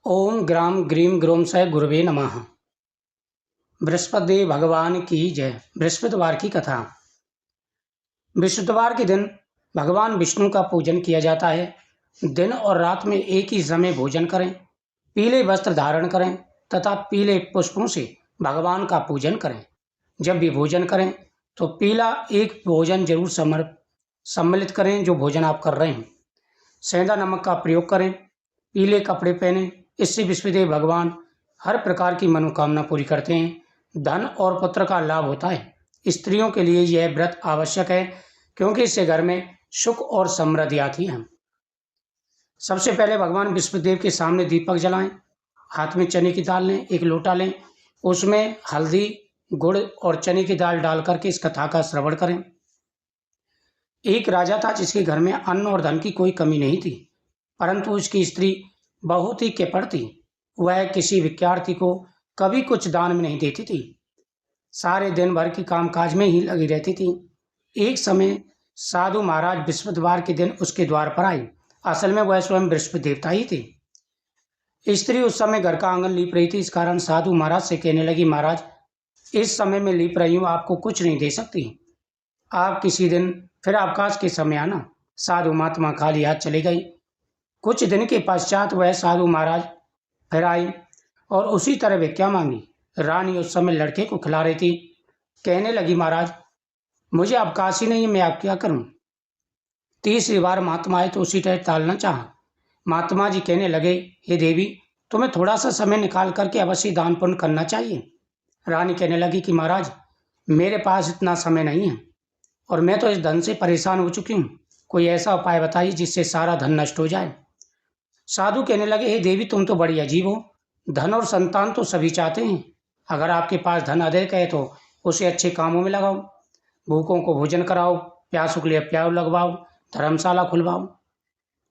ओम ग्राम grim ग्रोम सय गुरवे नमः। बृहस्पति भगवान की जय। बृहस्पतिवार की कथा। बृहस्पतिवार के दिन भगवान विष्णु का पूजन किया जाता है। दिन और रात में एक ही समय भोजन करें, पीले वस्त्र धारण करें तथा पीले पुष्पों से भगवान का पूजन करें। जब भी भोजन करें तो पीला एक भोजन जरूर सम्मिलित करें जो भोजन आप कर रहे हैं। सेंधा नमक का प्रयोग करें, पीले कपड़े पहने। इससे विष्णुदेव भगवान हर प्रकार की मनोकामना पूरी करते हैं। धन और पुत्र का लाभ होता है। स्त्रियों के लिए यह व्रत आवश्यक है क्योंकि इससे घर में सुख और समृद्धि आती है। सबसे पहले भगवान विष्णुदेव के सामने दीपक जलाएं, हाथ में चने की दाल लें, एक लोटा लें, उसमें हल्दी, गुड़ और चने की दाल डाल करके इस कथा का श्रवण करें। एक राजा था जिसके घर में अन्न और धन की कोई कमी नहीं थी, परंतु उसकी स्त्री बहुत ही कैपट थी। वह किसी भिखारी को कभी कुछ दान में नहीं देती थी, सारे दिन भर के कामकाज में ही लगी रहती थी। एक समय साधु महाराज बृहस्पतिवार के दिन उसके द्वार पर आई। असल में वह स्वयं बृहस्पति देवता ही थे। स्त्री उस समय घर का आंगन लीप रही थी। इस कारण साधु महाराज से कहने लगी, महाराज इस समय में लीप रही हूँ, आपको कुछ नहीं दे सकती, आप किसी दिन फिर अवकाश के समय आना। साधु महात्मा खाली हाथ चली गई। कुछ दिन के पश्चात वह साधु महाराज फिर आई और उसी तरह भिक्षा मांगी। रानी उस समय लड़के को खिला रही थी। कहने लगी, महाराज मुझे अवकाश ही नहीं है, मैं आप क्या करूं। तीसरी बार महात्मा आए तो उसी तरह टालना चाहा। महात्मा जी कहने लगे, हे देवी तुम्हें थोड़ा सा समय निकाल करके अवश्य दान पुण्य करना चाहिए। रानी कहने लगी कि महाराज मेरे पास इतना समय नहीं है और मैं तो इस धन से परेशान हो चुकी हूँ, कोई ऐसा उपाय बताइए जिससे सारा धन नष्ट हो जाए। साधु कहने लगे, हे देवी तुम तो बड़ी अजीब हो, धन और संतान तो सभी चाहते हैं, अगर आपके पास धन अधिक है तो उसे अच्छे कामों में लगाओ, भूखों को भोजन कराओ, प्यासों के लिए प्याऊ लगवाओ, धर्मशाला खुलवाओ।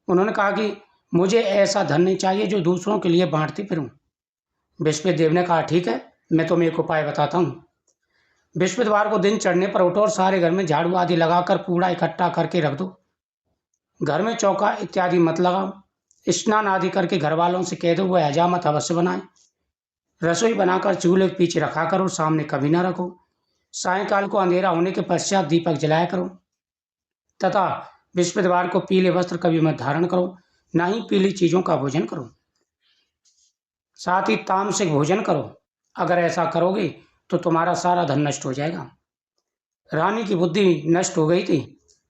उन्होंने कहा कि मुझे ऐसा धन नहीं चाहिए जो दूसरों के लिए बांटती फिरूं। बृहस्पति देव ने कहा, ठीक है मैं तुम्हें एक उपाय बताता हूँ। बृहस्पतिवार को दिन चढ़ने पर उठो और सारे घर में झाड़ू आदि लगाकर कूड़ा इकट्ठा करके रख दो। घर में चौका इत्यादि मत लगाओ। स्नान आदि करके घर वालों से कह दो वह हजामत अवश्य बनाए। रसोई बनाकर चूल्हे के पीछे रखा करो, सामने कभी ना रखो। सायंकाल को अंधेरा होने के पश्चात दीपक जलाया करो तथा बृहस्पतिवार को पीले वस्त्र कभी मत धारण करो, ना ही पीली चीजों का भोजन करो, साथ ही तामसिक भोजन करो। अगर ऐसा करोगे तो तुम्हारा सारा धन नष्ट हो जाएगा। रानी की बुद्धि नष्ट हो गई थी।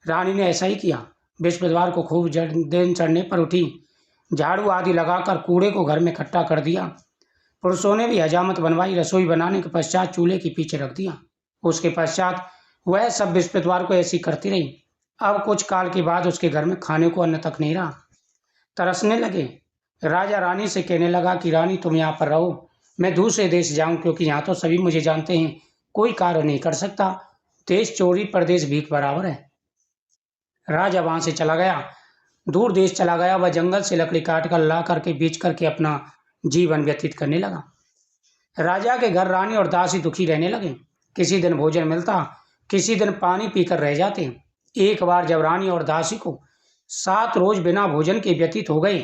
रानी ने ऐसा ही किया। बृहस्पतिवार को खूब दिन चढ़ने पर उठी, झाड़ू आदि लगाकर कूड़े को घर में इकट्ठा कर दिया। पुरुषों ने भी हजामत बनवाई। रसोई बनाने के पश्चात चूल्हे के पीछे रख दिया। उसके पश्चात वह सब बृहस्पतिवार को ऐसी करती रही। अब कुछ काल के बाद उसके घर में खाने को अन्न तक नहीं रहा। तरसने लगे। राजा रानी से कहने लगा कि रानी तुम यहाँ पर रहो, मैं दूसरे देश जाऊं, क्योंकि यहाँ तो सभी मुझे जानते हैं, कोई कार्य नहीं कर सकता, देश चोरी परदेश भीख बराबर है। राजा वहां से चला गया, दूर देश चला गया। वह जंगल से लकड़ी काट कर ला करके बेच करके अपना जीवन व्यतीत करने लगा। राजा के घर रानी और दासी दुखी रहने लगे। किसी दिन भोजन मिलता, किसी दिन पानी पीकर रह जाते। एक बार जब रानी और दासी को 7 रोज बिना भोजन के व्यतीत हो गए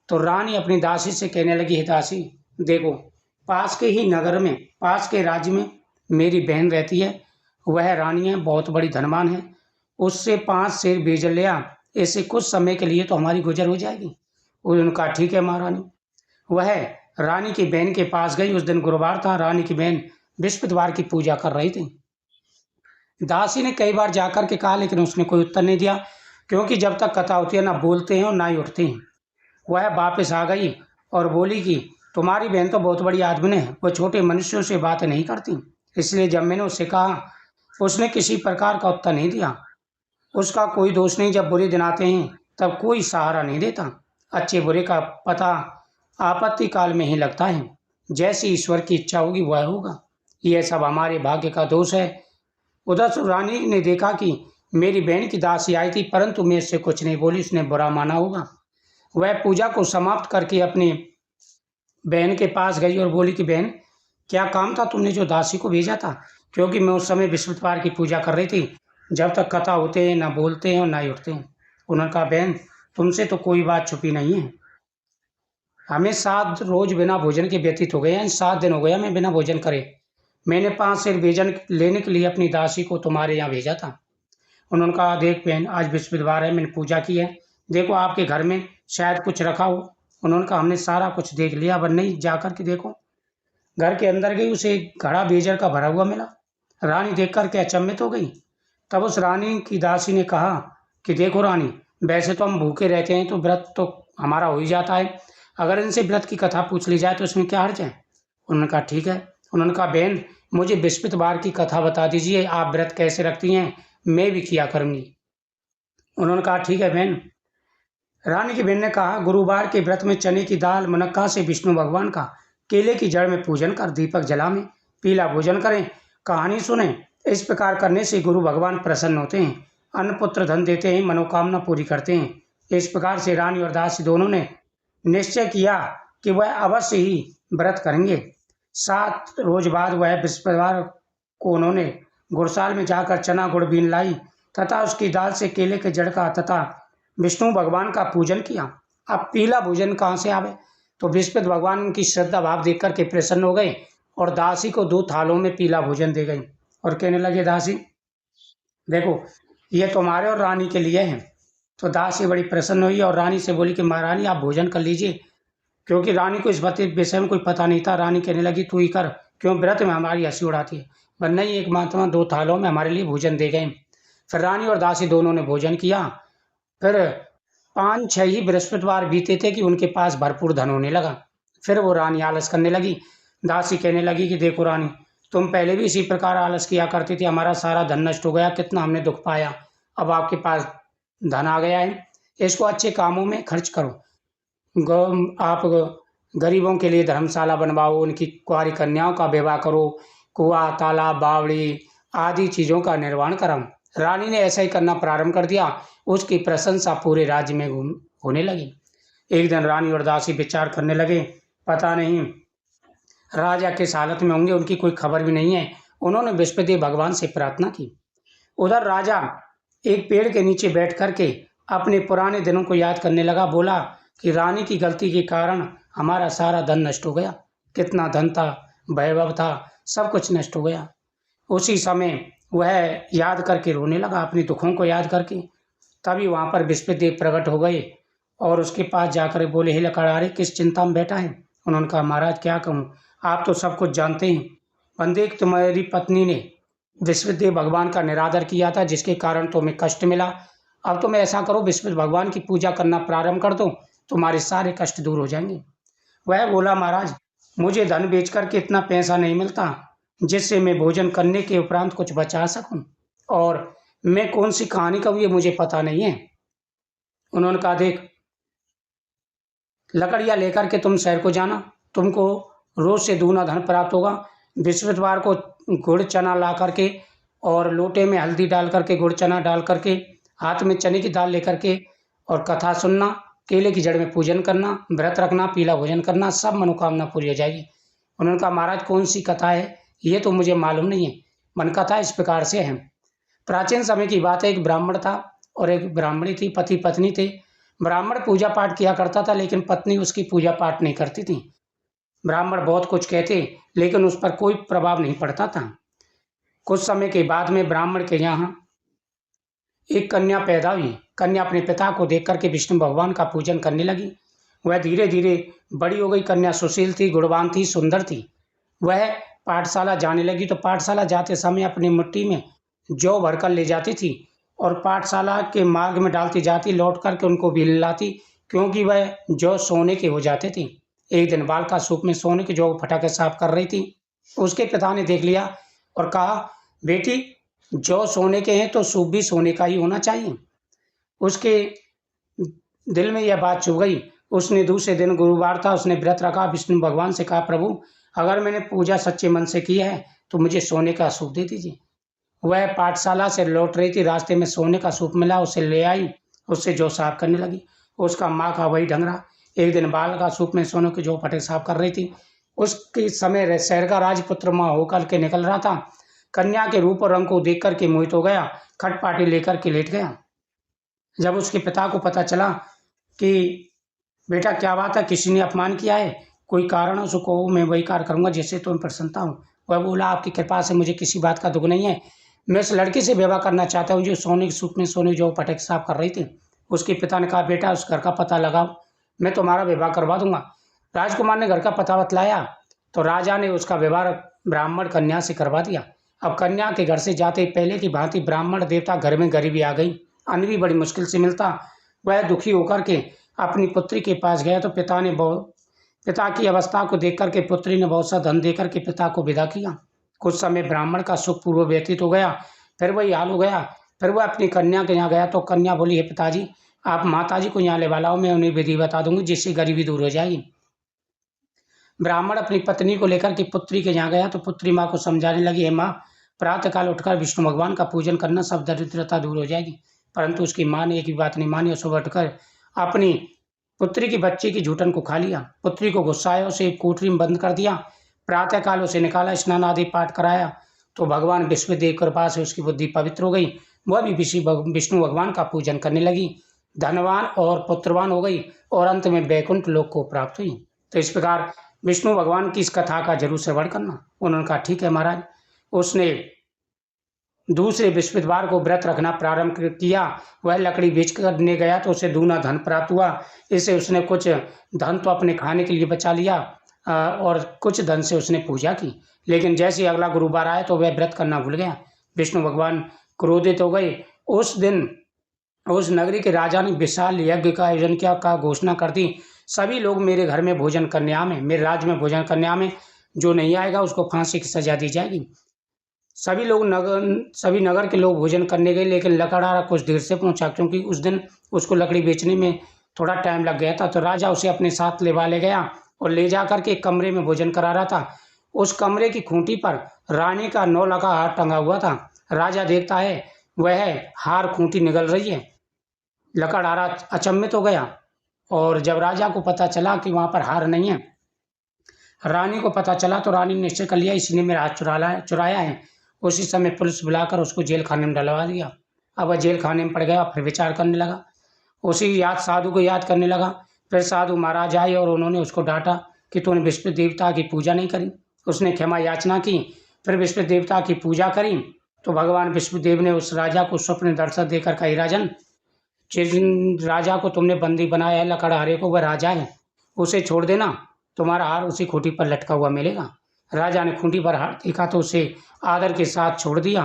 तो रानी अपनी दासी से कहने लगी, हे दासी देखो, पास के ही नगर में, पास के राज्य में मेरी बहन रहती है, वह रानी है, बहुत बड़ी धनवान है, उससे 5 शेर बेच ले आ, इससे कुछ समय के लिए तो हमारी गुजर हो जाएगी। उनका ठीक है महारानी। वह रानी की बहन के पास गई। उस दिन गुरुवार था। रानी की बहन बृहस्पतिवार की पूजा कर रही थी। दासी ने कई बार जाकर के कहा, लेकिन उसने कोई उत्तर नहीं दिया, क्योंकि जब तक कथा होती है ना बोलते हैं और ना ही उठते हैं। वह वापस आ गई और बोली कि तुम्हारी बहन तो बहुत बड़ी आदमी है, वह छोटे मनुष्यों से बातें नहीं करती, इसलिए जब मैंने उससे कहा उसने किसी प्रकार का उत्तर नहीं दिया। उसका कोई दोष नहीं, जब बुरे दिन आते हैं तब कोई सहारा नहीं देता, अच्छे बुरे का पता आपत्ति काल में ही लगता है, जैसी ईश्वर की इच्छा होगी वह होगा, यह सब हमारे भाग्य का दोष है। उधर रानी ने देखा कि मेरी बहन की दासी आई थी, परंतु मैं इससे कुछ नहीं बोली, उसने बुरा माना होगा। वह पूजा को समाप्त करके अपनी बहन के पास गई और बोली कि बहन क्या काम था तुमने जो दासी को भेजा था, क्योंकि मैं उस समय बृहस्पतिवार की पूजा कर रही थी, जब तक कथा होते हैं ना बोलते हैं और ना ही उठते हैं। उन्होंने कहा, बहन तुमसे तो कोई बात छुपी नहीं है। हमें 7 रोज बिना भोजन के व्यतीत हो गए हैं, 7 दिन हो गया मैं बिना भोजन करे। मैंने 5 सेर भोजन लेने के लिए अपनी दासी को तुम्हारे यहाँ भेजा था। उन्होंने कहा, देख बहन, आज बृहस्पतिवार है, मैंने पूजा की है, देखो आपके घर में शायद कुछ रखा हो। उन्होंने कहा, हमने सारा कुछ देख लिया, पर नहीं, जा कर के देखो। घर के अंदर गई, उसे एक घड़ा बेजर का भरा हुआ मिला। रानी देख कर के अचंभित हो गई। तब उस रानी की दासी ने कहा कि देखो रानी, वैसे तो हम भूखे रहते हैं तो व्रत तो हमारा हो ही जाता है, अगर इनसे व्रत की कथा पूछ ली जाए तो इसमें क्या हर्ज है। उन्होंने कहा, ठीक है। उन्होंने कहा, बहन, मुझे बृहस्पतिवार की कथा बता दीजिए, आप व्रत कैसे रखती हैं, मैं भी किया करूंगी। उन्होंने कहा, ठीक है बहन। रानी की बहन ने कहा, गुरुवार के व्रत में चने की दाल मुनक्का से विष्णु भगवान का केले की जड़ में पूजन कर दीपक जला में पीला भोजन करें, कहानी सुने। इस प्रकार करने से गुरु भगवान प्रसन्न होते हैं, अन्न पुत्र धन देते हैं, मनोकामना पूरी करते हैं। इस प्रकार से रानी और दासी दोनों ने निश्चय किया कि वह अवश्य ही व्रत करेंगे। 7 रोज बाद वह बृहस्पतिवार को उन्होंने गुड़साल में जाकर चना गुड़ बीन लाई तथा उसकी दाल से केले के जड़ का तथा विष्णु भगवान का पूजन किया। अब पीला भोजन कहाँ से आवे, तो बृहस्पति भगवान की श्रद्धा भाव देख करके प्रसन्न हो गए और दासी को 2 थालों में पीला भोजन दे गई और कहने लगे, दासी देखो, ये तुम्हारे और रानी के लिए है। तो दासी बड़ी प्रसन्न हुई और रानी से बोली कि महारानी आप भोजन कर लीजिए, क्योंकि रानी को इस विषय में कोई पता नहीं था। रानी कहने लगी, तू ही कर, क्यों व्रत में हमारी हंसी उड़ाती है। पर नहीं, एक महात्मा 2 थालों में हमारे लिए भोजन दे गए। फिर रानी और दासी दोनों ने भोजन किया। फिर 5-6 ही बृहस्पतिवार बीते थे कि उनके पास भरपूर धन होने लगा। फिर वो रानी आलस करने लगी। दासी कहने लगी कि देखो रानी, तुम पहले भी इसी प्रकार आलस किया करती थी, हमारा सारा धन नष्ट हो गया, कितना हमने दुख पाया। अब आपके पास धन आ गया है, इसको अच्छे कामों में खर्च करो। आप गरीबों के लिए धर्मशाला बनवाओ, उनकी कुंवारी कन्याओं का विवाह करो, कुआं, तालाब, बावड़ी आदि चीज़ों का निर्माण कराओ। रानी ने ऐसा ही करना प्रारंभ कर दिया। उसकी प्रशंसा पूरे राज्य में होने लगी। एक दिन रानी और दासी विचार करने लगे, पता नहीं राजा किस हालत में होंगे, उनकी कोई खबर भी नहीं है। उन्होंने बृहस्पति भगवान से प्रार्थना की। उधर राजा एक पेड़ के नीचे बैठ करके अपने पुराने दिनों को याद करने लगा। बोला कि रानी की गलती के कारण हमारा सारा धन नष्ट हो गया, कितना धन था, वैभव था, सब कुछ नष्ट हो गया। उसी समय वह याद करके रोने लगा, अपने दुखों को याद करके। तभी वहाँ पर बृहस्पति देव प्रकट हो गए और उसके पास जाकर बोले, हे लकड़हारे, किस चिंता में बैठा है। उन्होंने कहा, महाराज क्या कहूँ, आप तो सब कुछ जानते हैं। बंदे, तुम्हारी पत्नी ने बृहस्पति देव भगवान का निरादर किया था, जिसके कारण तुम्हें कष्ट मिला। अब तुम ऐसा करो, बृहस्पति भगवान की पूजा करना प्रारंभ कर दो, तुम्हारे सारे कष्ट दूर हो जाएंगे। वह बोला, महाराज मुझे धन बेच करके इतना पैसा नहीं मिलता जिससे मैं भोजन करने के उपरांत कुछ बचा सकूं, और मैं कौन सी कहानी कहूँ ये मुझे पता नहीं है। उन्होंने कहा, देख, लकड़ियाँ लेकर के तुम शहर को जाना, तुमको रोज से दूना धन प्राप्त होगा। बृहस्पतिवार को गुड़ चना ला करके और लोटे में हल्दी डाल करके, गुड़ चना डाल करके, हाथ में चने की दाल लेकर के और कथा सुनना, केले की जड़ में पूजन करना, व्रत रखना, पीला भोजन करना, सब मनोकामना पूरी हो जाएगी। उन्होंने कहा, महाराज कौन सी कथा है, ये तो मुझे मालूम नहीं है। मन कथा इस प्रकार से है। प्राचीन समय की बात है, एक ब्राह्मण था और एक ब्राह्मणी थी, पति पत्नी थे। ब्राह्मण पूजा पाठ किया करता था, लेकिन पत्नी उसकी पूजा पाठ नहीं करती थी। ब्राह्मण बहुत कुछ कहते, लेकिन उस पर कोई प्रभाव नहीं पड़ता था। कुछ समय के बाद में ब्राह्मण के यहाँ एक कन्या पैदा हुई। कन्या अपने पिता को देख करके विष्णु भगवान का पूजन करने लगी। वह धीरे धीरे बड़ी हो गई। कन्या सुशील थी, गुणवान थी, सुंदर थी। वह पाठशाला जाने लगी तो पाठशाला जाते समय अपनी मुट्ठी में जौ भरकर ले जाती थी और पाठशाला के मार्ग में डालती जाती, लौट करके उनको भी लाती, क्योंकि वह जौ सोने के हो जाते थे। एक दिन बाल का सूप में सोने के जौ फटाके साफ कर रही थी। उसके पिता ने देख लिया और कहा, बेटी, जौ सोने के हैं तो सूप भी सोने का ही होना चाहिए। उसके दिल में यह बात चुभ गई। उसने दूसरे दिन, गुरुवार था, उसने व्रत रखा, विष्णु भगवान से कहा, प्रभु अगर मैंने पूजा सच्चे मन से की है तो मुझे सोने का सूप दे दीजिए। वह पाठशाला से लौट रही थी, रास्ते में सोने का सूप मिला, उसे ले आई, उससे जौ साफ करने लगी। उसका माँ का वही ढंगरा। एक दिन बाल का सूप में सोने के जौ फटे साफ कर रही थी। उसके समय शहर का राजपुत्र माँ होकर के निकल रहा था। कन्या के रूप और रंग को देख करके मोहित हो गया, खटपाटी लेकर के लेट गया। जब उसके पिता को पता चला कि बेटा क्या बात है, किसी ने अपमान किया है? कोई कारण हो उसको मैं वही कार्य करूँगा जिससे तुम प्रसन्नता हूँ। वह बोला, आपकी कृपा से मुझे किसी बात का दुःख नहीं है। मैं उस लड़की से विवाह करना चाहता हूँ जो सोने की सूप में सोने जो पटक साफ कर रही थी। उसके पिता ने कहा, बेटा उस घर का पता लगाओ, मैं तुम्हारा विवाह करवा दूंगा। राजकुमार ने घर का पता बतलाया तो राजा ने उसका विवाह ब्राह्मण कन्या से करवा दिया। अब कन्या के घर से जाते ही पहले की भांति ब्राह्मण देवता घर में गरीबी आ गई। अन्न भी बड़ी मुश्किल से मिलता। वह दुखी होकर के अपनी पुत्री के पास गया तो पिता की अवस्था को देख करके पुत्री ने बहुत सा धन देकर के पिता को विदा किया। कुछ समय ब्राह्मण का सुखपूर्व व्यतीत हो गया, फिर वही हाल हो गया। फिर वह अपनी कन्या के यहाँ गया तो कन्या बोली, हे पिताजी, आप माताजी को यहाँ ले वाला हो, मैं उन्हें विधि बता दूंगी जिससे गरीबी दूर हो जाएगी। ब्राह्मण अपनी पत्नी को लेकर के पुत्री के यहाँ गया तो पुत्री माँ को समझाने लगी, हे माँ, प्रातःकाल उठकर विष्णु भगवान का पूजन करना, सब दरिद्रता दूर हो जाएगी। परंतु उसकी माँ ने एक भी बात नहीं मानी और सुबह उठकर अपनी पुत्री की बच्चे की जूठन को खा लिया। पुत्री को गुस्सा आया, उसे एक कोठरी में बंद कर दिया। प्रातःकाल उसे निकाला, स्नान आदि पाठ कराया तो भगवान विष्णुदेव कृपा से उसकी बुद्धि पवित्र हो गई। वह भी विष्णु भगवान का पूजन करने लगी, धनवान और पुत्रवान हो गई और अंत में वैकुंठ लोक को प्राप्त हुई। तो इस प्रकार विष्णु भगवान की इस कथा का जरूर श्रवण करना। उन्होंने कहा, ठीक है महाराज। उसने दूसरे बृहस्पतिवार को व्रत रखना प्रारंभ किया। वह लकड़ी बेच करने गया तो उसे दूना धन प्राप्त हुआ। इससे उसने कुछ धन तो अपने खाने के लिए बचा लिया और कुछ धन से उसने पूजा की। लेकिन जैसे अगला गुरुवार आया तो वह व्रत करना भूल गया। विष्णु भगवान क्रोधित हो गए। उस दिन उस नगरी के राजा ने विशाल यज्ञ का आयोजन किया का घोषणा कर दी, सभी लोग मेरे घर में भोजन करने आवे, मेरे राज्य में भोजन करने आवे, जो नहीं आएगा उसको फांसी की सजा दी जाएगी। सभी नगर के लोग भोजन करने गए, लेकिन लकड़हारा कुछ देर से पहुंचा क्योंकि उस दिन उसको लकड़ी बेचने में थोड़ा टाइम लग गया था। तो राजा उसे अपने साथ ले गया और ले जा करके एक कमरे में भोजन करा रहा था। उस कमरे की खूंटी पर रानी का 9 लगा हार टंगा हुआ था। राजा देखता है वह हार खूंटी निगल रही है। लकड़हारा अचंभित हो गया और जब राजा को पता चला कि वहाँ पर हार नहीं है, रानी को पता चला तो रानी ने निश्चय कर लिया इसने मेरा हाथ चुराया है। उसी समय पुलिस बुलाकर उसको जेल खाने में डलवा दिया। अब वह जेल खाने में पड़ गया, फिर विचार करने लगा, उसी साधु को याद करने लगा। फिर साधु महाराज आए और उन्होंने उसको डांटा कि तूने विष्णु देवता की पूजा नहीं करी। उसने क्षमा याचना की, फिर विष्णु देवता की पूजा करी तो भगवान विष्णुदेव ने उस राजा को स्वप्न दर्शन देकर कही, राजन, जिस राजा को तुमने बंदी बनाया है लकड़हारे को, वह राजा है, उसे छोड़ देना, तुम्हारा हार उसी खूंटी पर लटका हुआ मिलेगा। राजा ने खूंटी पर हार देखा तो उसे आदर के साथ छोड़ दिया।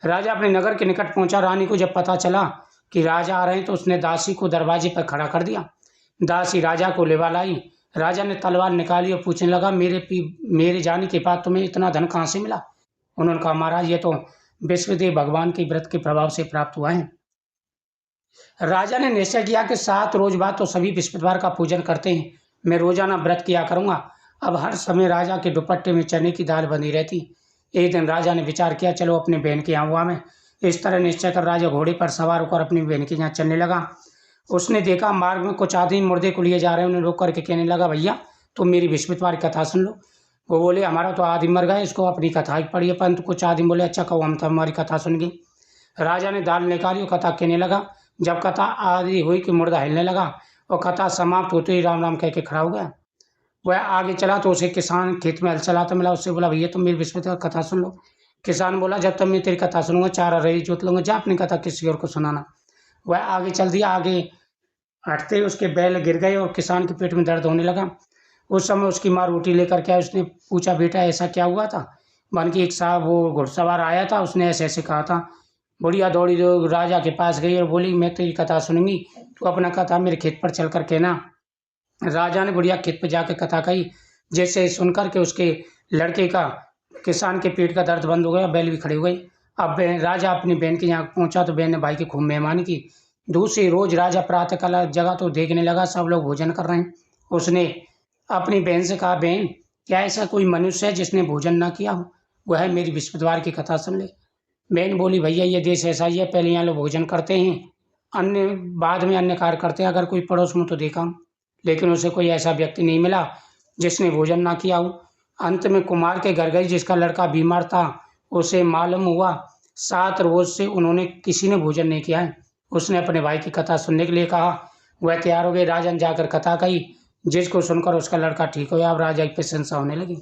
राजा अपने नगर के निकट पहुंचा। रानी को जब पता चला कि राजा आ रहे हैं तो उसने दासी को दरवाजे पर खड़ा कर दिया। दासी राजा को लेवा लाई। राजा ने तलवार निकाली और पूछने लगा, मेरे जाने के बाद तुम्हें इतना धन कहाँ से मिला? उन्होंने कहा, महाराज, ये तो विष्णुदेव भगवान के व्रत के प्रभाव से प्राप्त हुआ है। राजा ने निश्चय किया कि 7 रोज बाद तो सभी बृहस्पतिवार का पूजन करते हैं, मैं रोजाना व्रत किया करूंगा। अब हर समय राजा के दुपट्टे में चने की दाल बनी रहती। एक दिन राजा ने विचार किया, चलो अपने बहन के यहाँ हुआ मैं। इस तरह निश्चय कर राजा घोड़े पर सवार होकर अपनी बहन के यहाँ चलने लगा। उसने देखा मार्ग में कुछ आदमी मुर्दे को लिए जा रहे हैं। उन्हें रोक करके कहने लगा, भैया तुम मेरी बृहस्पतिवार की कथा सुन लो। वो बोले, हमारा तो आदमी मर गया, इसको अपनी कथा ही पढ़िए। परंतु कुछ आदमी बोले, अच्छा कहो, हम तो हमारी कथा सुन गए। राजा ने दाल निकाली और कथा कहने लगा। जब कथा आदि हुई कि मुर्दा हिलने लगा और कथा समाप्त होते ही राम राम कह के खड़ा हो गया। वह आगे चला तो उसे किसान खेत में हल चलाता मिला। उससे बोला, भैया तुम मेरी बृहस्पतिवार कथा सुन लो। किसान बोला, जब तक मैं तेरी कथा सुनूंगा 4 अरई जोत लूंगा, जा अपनी कथा किसी और को सुनाना। वह आगे चल दिया। आगे हटते ही उसके बैल गिर गए और किसान के पेट में दर्द होने लगा। उस समय उसकी माँ रोटी लेकर के आई। उसने पूछा, बेटा ऐसा क्या हुआ था? बन की एक साहब वो घुड़सवार आया था, उसने ऐसे ऐसे कहा था। बुढ़िया दौड़ी राजा के पास गई और बोली, मैं तेरी कथा सुनूंगी, तू अपना कथा मेरे खेत पर चल कर कहना। राजा ने बुढ़िया खेत पर जाकर कथा कही। जैसे सुनकर के उसके लड़के का किसान के पेट का दर्द बंद हो गया, बैल भी खड़े हो गए। अब राजा अपनी बहन के यहाँ पहुंचा तो बहन ने भाई की खूब मेहमानी की। दूसरी रोज राजा प्रातःकाल जगह तो देखने लगा सब लोग भोजन कर रहे हैं। उसने अपनी बहन से कहा, बहन, क्या ऐसा कोई मनुष्य है जिसने भोजन ना किया हो? वह मेरी बृहस्पतिवार की कथा सुन ले। बहन बोली, भैया ये देश ऐसा ही है, पहले यहाँ लोग भोजन करते हैं, अन्य बाद में अन्य कार्य करते हैं। अगर कोई पड़ोस में तो देखा हूँ, लेकिन उसे कोई ऐसा व्यक्ति नहीं मिला जिसने भोजन ना किया हो। अंत में कुमार के घर गई, जिसका लड़का बीमार था। उसे मालूम हुआ 7 रोज से उन्होंने किसी ने भोजन नहीं किया है। उसने अपने भाई की कथा सुनने के लिए कहा। वह तैयार हो गई। राजा ने जाकर कथा कही, जिसको सुनकर उसका लड़का ठीक हो गया। अब राजा की प्रशंसा होने लगी।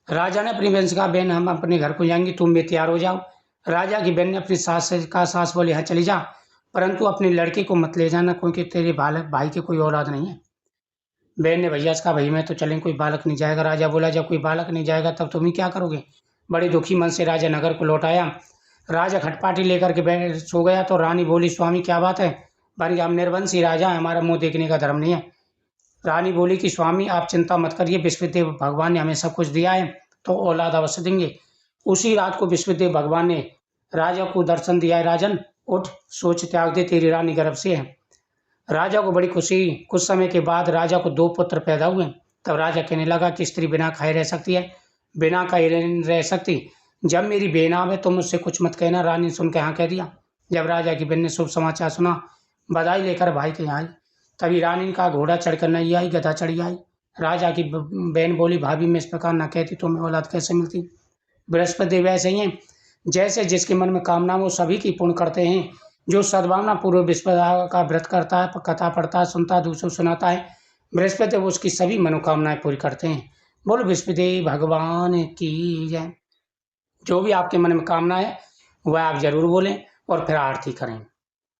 राजा ने अपनी बहन से कहा, बहन हम अपने घर को जाएंगे, तुम भी तैयार हो जाओ। राजा की बहन ने अपनी सास से कहा, सास बोली, हाँ चली जा, परंतु अपने लड़के को मत ले जाना, क्योंकि तेरे बालक भाई के कोई औलाद नहीं है। बहन ने भैया से कहा, भई मैं तो चलें, कोई बालक नहीं जाएगा। राजा बोला, जब कोई बालक नहीं जाएगा तब तुम ही क्या करोगे। बड़े दुखी मन से राजा नगर को लौट आया। राजा खटपाटी लेकर के बैठ सो गया तो रानी बोली, स्वामी क्या बात है। भाई हम निर्वंशी राजा हैं, हमारा मुंह देखने का धर्म नहीं है। रानी बोली कि स्वामी आप चिंता मत करिए, विश्वदेव भगवान ने हमें सब कुछ दिया है, तो औलाद अवश्य देंगे। उसी रात को विश्वदेव भगवान ने राजा को दर्शन दिया है, राजन उठ, सोच त्याग दे, तेरी रानी गर्भ से है। राजा को बड़ी खुशी। कुछ समय के बाद राजा को 2 पुत्र पैदा हुए। तब राजा कहने लगा कि स्त्री बिना खाए रह सकती है, बिना खाए नहीं रह सकती। जब मेरी बहन आवे तो मुझसे कुछ मत कहना। रानी सुन के हाँ कह दिया। जब राजा की बहन ने शुभ समाचार सुना, बधाई लेकर भाई के यहाँ आई। तभी रानी का घोड़ा चढ़कर नहीं आई, गधा चढ़ी आई। राजा की बहन बोली, भाभी मैं इस प्रकार न कहती तो मैं औलाद कैसे मिलती। बृहस्पति देव ऐसे ही हैं, जैसे जिसके मन में कामना वो सभी की पूर्ण करते हैं। जो सद्भावना पूर्व बृहस्पति का व्रत करता है, कथा पढ़ता है, सुनता है, दूसरों सुनाता है, बृहस्पति वो उसकी सभी मनोकामनाएं पूरी करते हैं। बोलो बृहस्पति भगवान की जय। जो भी आपके मन में कामना है वह आप जरूर बोलें और फिर आरती करें।